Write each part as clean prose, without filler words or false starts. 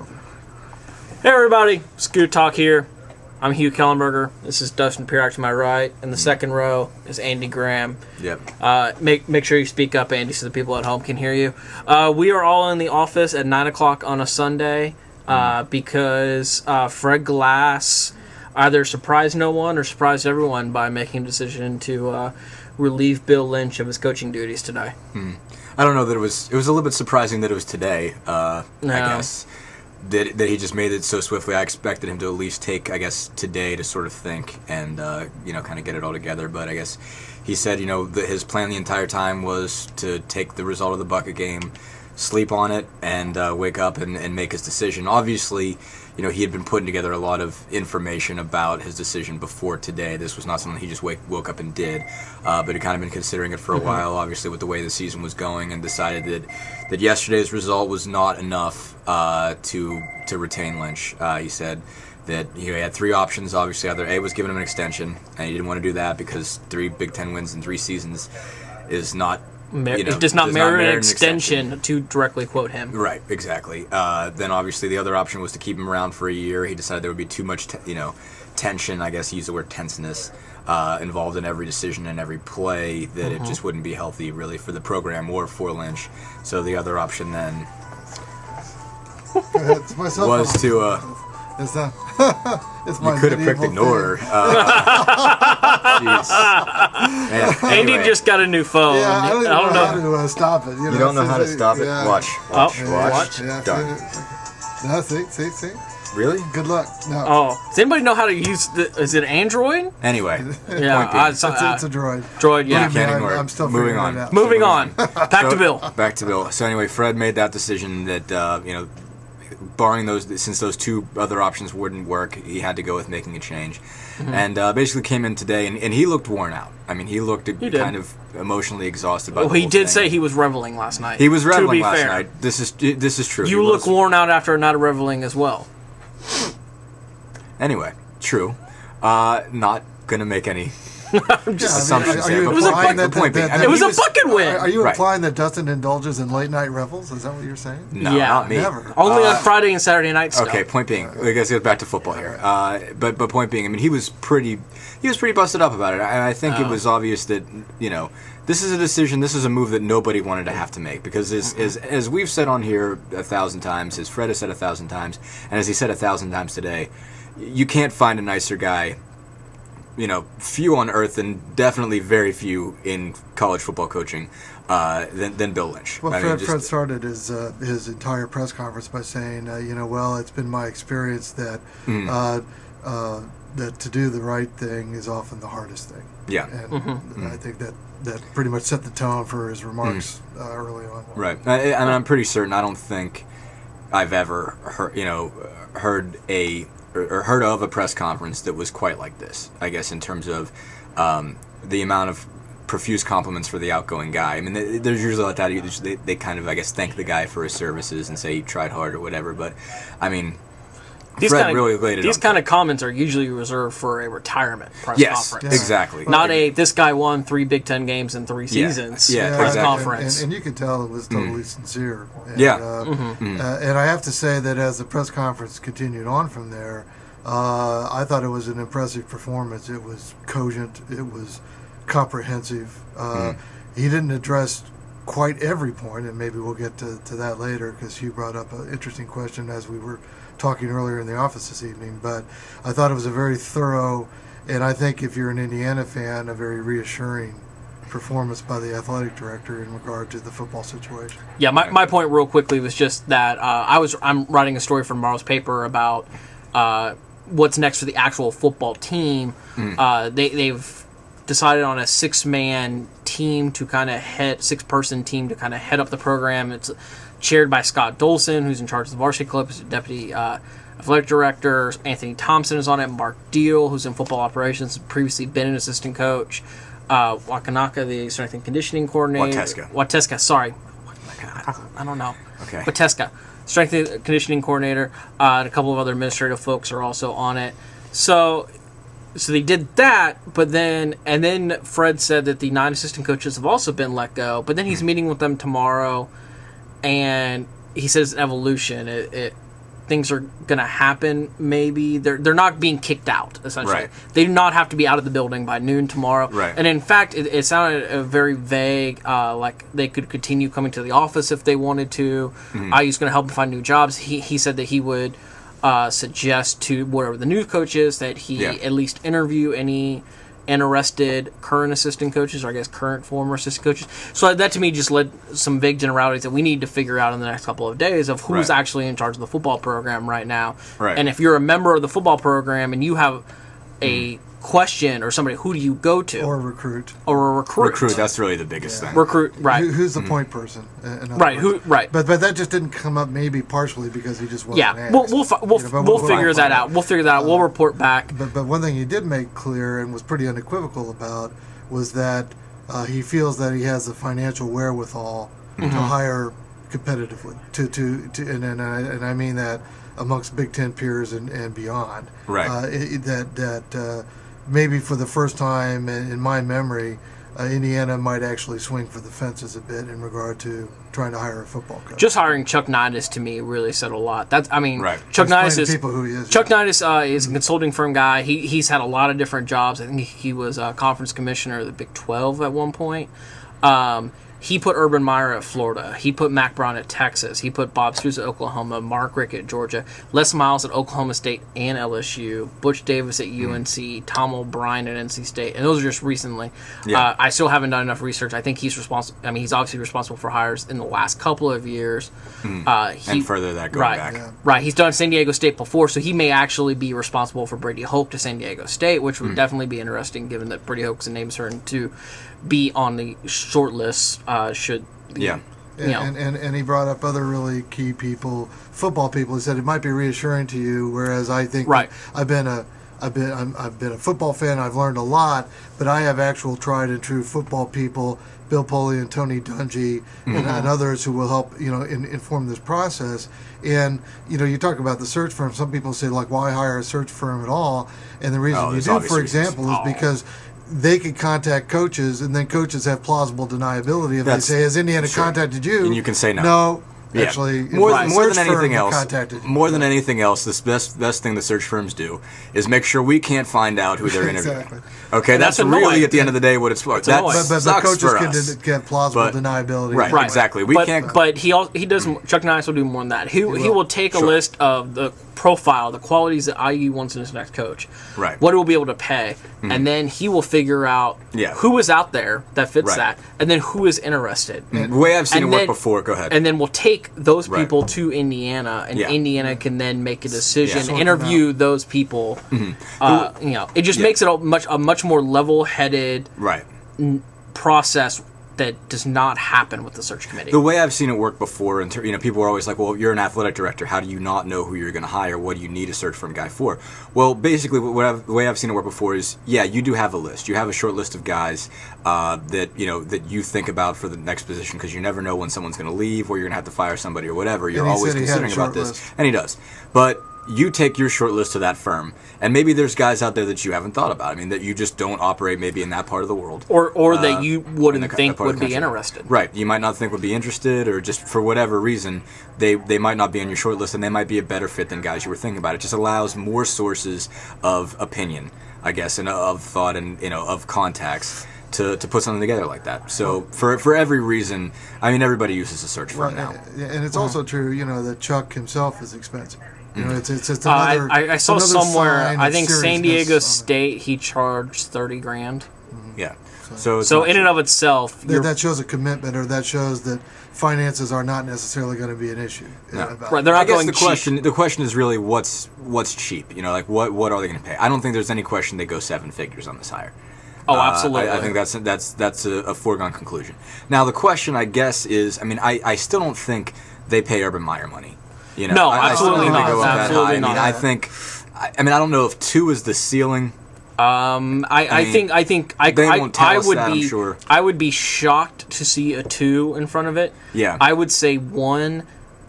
Hey everybody, ScoopTalk here. I'm Hugh Kellenberger. This is Dustin Dopirak to my right. In the second row is Andy Graham. Yep. Make sure you speak up, Andy, so the people at home can hear you. We are all in the office at 9 o'clock on a Sunday because Fred Glass either surprised no one or surprised everyone by making a decision to relieve Bill Lynch of his coaching duties today. I don't know that it was a little bit surprising that it was today, I guess. That he just made it so swiftly. I expected him to at least take, I guess, today to sort of think and, kind of get it all together. But I guess he said, that his plan the entire time was to take the result of the Bucket game, sleep on it, and wake up and make his decision. Obviously, he had been putting together a lot of information about his decision before today. This was not something he just woke up and did. But he'd kind of been considering it for a while, obviously, with the way the season was going, and decided that yesterday's result was not enough to retain Lynch. He said that he had three options. Obviously, either A was giving him an extension, and he didn't want to do that because 3 Big Ten wins in 3 seasons is not... it does not merit an extension, to directly quote him. Right, exactly. Then obviously the other option was to keep him around for a year. He decided there would be too much, tension, I guess he used the word tenseness, involved in every decision and every play, that it just wouldn't be healthy really for the program or for Lynch. So the other option then was to... It's not. It's you could have picked ignore. Jeez. Man, Andy anyway. just got a new phone. Yeah, I don't know how to stop it. You don't know how to stop it? Yeah. Watch. Yeah, Done. No, see. Really? Good luck. No. Oh, does anybody know how to use is it Android? Anyway. Yeah, It's a droid. Droid, yeah. You can't ignore it. I'm still Moving figuring on. it out. Moving on. Back to Bill. Back to Bill. So anyway, Fred made that decision that, barring since those 2 other options wouldn't work, he had to go with making a change. And basically came in today, and he looked worn out. I mean, he looked kind of emotionally exhausted by the He whole did thing. say he was reveling last night. He was reveling last fair. night. This is true. You look worn out after not reveling as well. Anyway, true. Not going to make any... assumptions there. It But was a point being, It was a bucket win. Are you Right. implying that Dustin indulges in late night revels? Is that what you're saying? No, Yeah. not me. Never. Only on Friday and Saturday nights. Still. Okay, point being, I guess get back to football here. But point being, I mean, he was pretty busted up about it. I think it was obvious that this is a decision, this is a move that nobody wanted to have to make, because as we've said on here 1,000 times, as Fred has said 1,000 times, and as he said 1,000 times today, you can't find a nicer guy. Few on earth, and definitely very few in college football coaching than Bill Lynch. Well, Fred started his entire press conference by saying, well, it's been my experience that that to do the right thing is often the hardest thing. Yeah. And I think that pretty much set the tone for his remarks early on. Right. And I'm pretty certain, I don't think I've ever heard of a press conference that was quite like this, I guess, in terms of the amount of profuse compliments for the outgoing guy. I mean, there's usually like that. They kind of, I guess, thank the guy for his services and say he tried hard or whatever. But, I mean, Fred really laid it These on kind of comments are usually reserved for a retirement press conference. Yeah. Exactly. Not this guy won 3 Big Ten games in 3 seasons press conference. And you could tell it was totally sincere. And, And I have to say that as the press conference continued on from there, I thought it was an impressive performance. It was cogent. It was comprehensive. He didn't address quite every point, and maybe we'll get to that later, because Hugh brought up an interesting question as we were talking earlier in the office this evening. But I thought it was a very thorough, and I think if you're an Indiana fan, a very reassuring performance by the athletic director in regard to the football situation. Yeah, my point real quickly was just that I'm writing a story for tomorrow's paper about what's next for the actual football team. They've decided on a 6-man team to kind of head 6-person team to kind of head up the program. It's chaired by Scott Dolson, who's in charge of the varsity club, who's the deputy athletic director. Anthony Thompson is on it. Mark Deal, who's in football operations, previously been an assistant coach. Wakanaka, the strength and conditioning coordinator. Wateska, sorry. I don't know. Okay. Wateska, strength and conditioning coordinator, and a couple of other administrative folks are also on it. So they did that, but then Fred said that the 9 assistant coaches have also been let go, but then he's meeting with them tomorrow, and he says evolution. things are going to happen. Maybe they're not being kicked out. Essentially, Right. They do not have to be out of the building by noon tomorrow. Right. And in fact, it sounded very vague. Like they could continue coming to the office if they wanted to. IU's going to help them find new jobs. He said that he would suggest to whatever the new coach is that he at least interview any interested current assistant coaches, or I guess current former assistant coaches. So that to me just led some vague generalities that we need to figure out in the next couple of days of who's actually in charge of the football program right now. Right. And if you're a member of the football program and you have a question or somebody, who do you go to? Or recruit. Or a recruit. Recruit, that's really the biggest thing. Recruit, right. Who's the point person? Right, right. But that just didn't come up maybe partially because he just wasn't asked. We'll figure that out. We'll figure that out. We'll report back. But one thing he did make clear and was pretty unequivocal about was that he feels that he has the financial wherewithal to hire competitively. And I mean that amongst Big Ten peers and beyond. Right. Maybe for the first time in my memory, Indiana might actually swing for the fences a bit in regard to trying to hire a football coach. Just hiring Chuck Nidus to me really said a lot. Chuck Explain Nidus to is people who he is. Chuck Nidus is a consulting firm guy. He's had a lot of different jobs. I think he was a conference commissioner of the Big 12 at one point. He put Urban Meyer at Florida. He put Mac Brown at Texas. He put Bob Stoops at Oklahoma, Mark Rick at Georgia, Les Miles at Oklahoma State and LSU, Butch Davis at UNC, Tom O'Brien at NC State, and those are just recently. Yeah. I still haven't done enough research. I think he's responsible. I mean, he's obviously responsible for hires in the last couple of years. And further that going back. Yeah. Right, he's done San Diego State before, so he may actually be responsible for Brady Hoke to San Diego State, which would definitely be interesting given that Brady Hoke's a name certain to be on the short list should Yeah. And he brought up other really key people, football people. He said it might be reassuring to you, whereas I think that I've been a football fan. I've learned a lot, but I have actual tried and true football people, Bill Poley and Tony Dungy, and others who will help inform this process. And you talk about the search firm. Some people say like, why hire a search firm at all? And the reason you do, for example, is because they could contact coaches, and then coaches have plausible deniability. If they say, "Has Indiana contacted you?" and you can say no. No, Yeah. actually, more than anything else, contacted you. more than anything else, the best thing the search firms do is make sure we can't find out who they're interviewing. Exactly. Okay, And that's that's really annoying. at the end of the day what it's for. That annoying. But sucks coaches for can us. get plausible But- deniability. Right, exactly. We can't. But he does. Chuck Nice will do more than that. He will take a list of the profile, the qualities that IU wants in his next coach. Right. What it will be able to pay, and then he will figure out who is out there that fits that, and then who is interested. The way I've seen it And work then- before. Go ahead. And then we'll take those Right. people to Indiana, and Yeah. Indiana can then make a decision, Sort them interview those people. It just makes it a much more level-headed right. process that does not happen with the search committee. The way I've seen it work before, and people are always like, "Well, you're an athletic director. How do you not know who you're going to hire? What do you need a search firm guy for?" Well, basically, the way I've seen it work before is, you do have a list. You have a short list of guys that you think about for the next position because you never know when someone's going to leave or you're going to have to fire somebody or whatever. You're he always said he had a considering about short this, list. and he does. But you take your short list to that firm, and maybe there's guys out there that you haven't thought about. I mean, that you just don't operate maybe in that part of the world. Or that you in wouldn't that think part of would the be country. interested. Right. You might not think would be interested, or just for whatever reason, they might not be on your short list, and they might be a better fit than guys you were thinking about. It just allows more sources of opinion, I guess, and of thought and of contacts to put something together like that. So for every reason, I mean, everybody uses a search firm now. And it's also true, that Chuck himself is expensive. It's another. I saw another somewhere. sign I of think San seriousness Diego on it. State he charged $30,000. Yeah. So it's So not in cheap. and of itself, That shows a commitment, or that shows that finances are not necessarily going to be an issue. about right, it. they're I not guess going cheap. the question is really what's cheap. Like what are they going to pay? I don't think there's any question they go 7 figures on this hire. Oh, absolutely. I think that's a foregone conclusion. Now the question, I guess, is, I mean, I still don't think they pay Urban Meyer money. No, I still absolutely don't think they not. go up that Absolutely high. I mean, not. I don't know if 2 is the ceiling. I think they won't tell I us would that, be I'm sure. I would be shocked to see a 2 in front of it. Yeah. I would say 1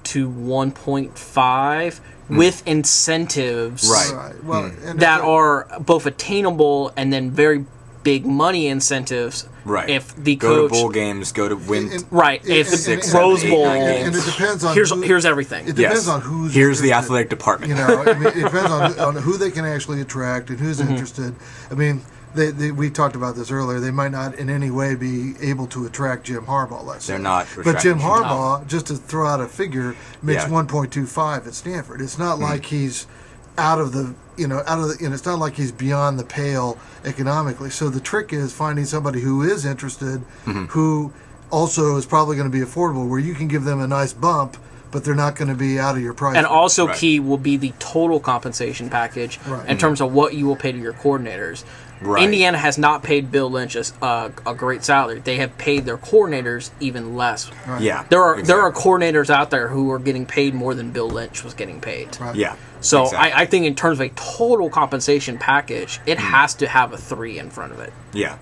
to 1.5 with incentives Right. Right. Well, and that it's are both attainable and then very big money incentives. Right. If the go coach to bowl games, go to win. if the Rose Bowl, and it depends on here's everything. It depends on who's here's the interested. athletic department. It depends on who they can actually attract and who's interested. I mean, we talked about this earlier. They might not in any way be able to attract Jim Harbaugh. Let's say They're not. But Jim Harbaugh, just to throw out a figure, makes 1.25 at Stanford. It's not like he's out of the. It's not like he's beyond the pale economically. So the trick is finding somebody who is interested, who also is probably going to be affordable, where you can give them a nice bump, but they're not going to be out of your price. And also key will be the total compensation package in terms of what you will pay to your coordinators. Right. Indiana has not paid Bill Lynch a great salary. They have paid their coordinators even less. Right. Yeah, there are coordinators out there who are getting paid more than Bill Lynch was getting paid. Right. Yeah. So I think in terms of a total compensation package, it has to have a 3 in front of it. Yeah.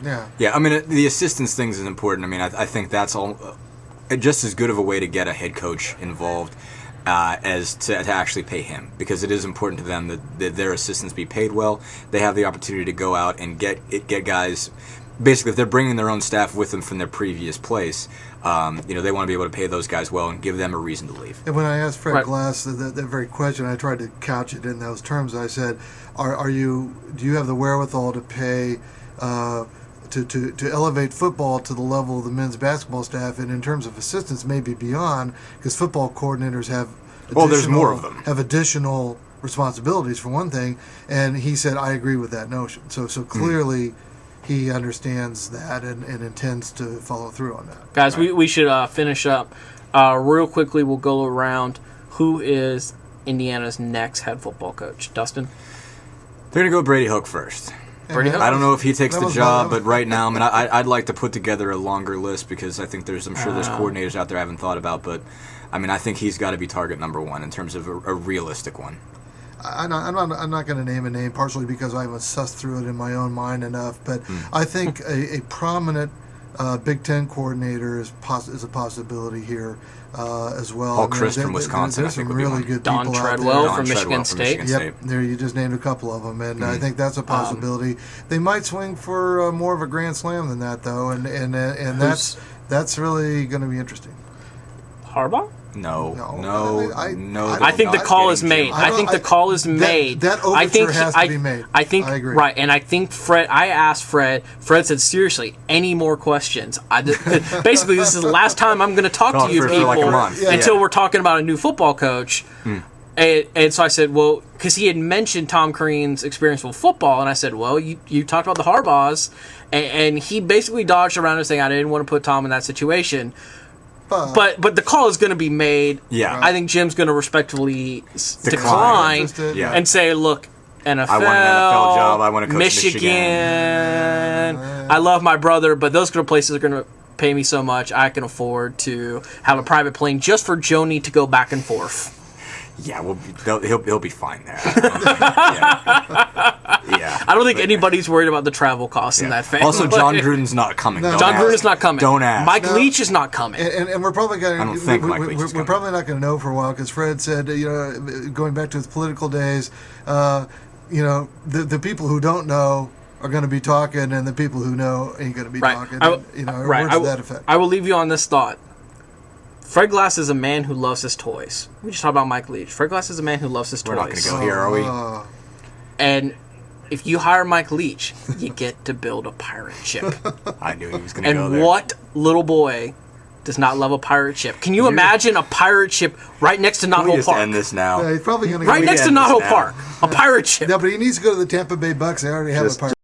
I mean, the assistance thing is important. I mean, I think that's all just as good of a way to get a head coach involved as to actually pay him, because it is important to them that their assistants be paid well. They have the opportunity to go out and get guys. Basically, if they're bringing their own staff with them from their previous place, they want to be able to pay those guys well and give them a reason to leave. And when I asked Fred Glass that very question, I tried to couch it in those terms. I said, do you have the wherewithal to pay to elevate football to the level of the men's basketball staff, and in terms of assistants, maybe beyond, because football coordinators have there's more of them. Have additional responsibilities for one thing, and he said, I agree with that notion. So clearly he understands that and intends to follow through on that. Guys, we should finish up. Real quickly, we'll go around. Who is Indiana's next head football coach? Dustin? They're going to go Brady Hoke first. Brady Hoke? I don't know if he takes the job, but right now, I mean, I'd like to put together a longer list, because I think I'm sure there's coordinators out there I haven't thought about, but I mean, I think he's got to be target number 1 in terms of a realistic one. I'm not going to name a name, partially because I haven't sussed through it in my own mind enough. But I think a prominent Big Ten coordinator is a possibility here as well. Paul Chryst from Wisconsin. There's some really good Don people Treadwell out there. from Michigan State. Yep, there you just named a couple of them, and I think that's a possibility. They might swing for more of a grand slam than that, though, and that's really going to be interesting. Harbaugh? No. I think the call is made. I think the call is made. That overture has to be made. I think, I agree. right, and I think Fred. I asked Fred. Fred said, "Seriously, any more questions?" Basically, this is the last time I'm going to talk to you people until we're talking about a new football coach. And so I said, well, because he had mentioned Tom Crean's experience with football, and I said, well, you talked about the Harbaughs, and he basically dodged around and saying, I didn't want to put Tom in that situation. But the call is going to be made. Yeah. I think Jim's going to respectfully decline and say, look, NFL, I want an NFL job. I want to coach Michigan. I love my brother, but those kind of places are going to pay me so much I can afford to have a private plane just for Joni to go back and forth. Yeah, well, he'll be fine there. Yeah. I don't think anybody's worried about the travel costs in that family. Also, John Gruden's not coming. No. John Gruden's not coming. Don't ask. Mike Leach is not coming. And we're probably going to. I don't think Mike Leach is We're probably not going to know for a while, because Fred said, going back to his political days, the people who don't know are going to be talking, and the people who know ain't going to be talking. Words to that effect. I will leave you on this thought. Fred Glass is a man who loves his toys. We just talked about Mike Leach. Fred Glass is a man who loves his toys. We're not going to go here, are we? And if you hire Mike Leach, you get to build a pirate ship. I knew he was going to go there. And what little boy does not love a pirate ship? Can you imagine a pirate ship right next to Knothole Park? End this now. Yeah, he's probably going to right next to Knothole Park. A pirate ship. No, but he needs to go to the Tampa Bay Bucks. They already have a pirate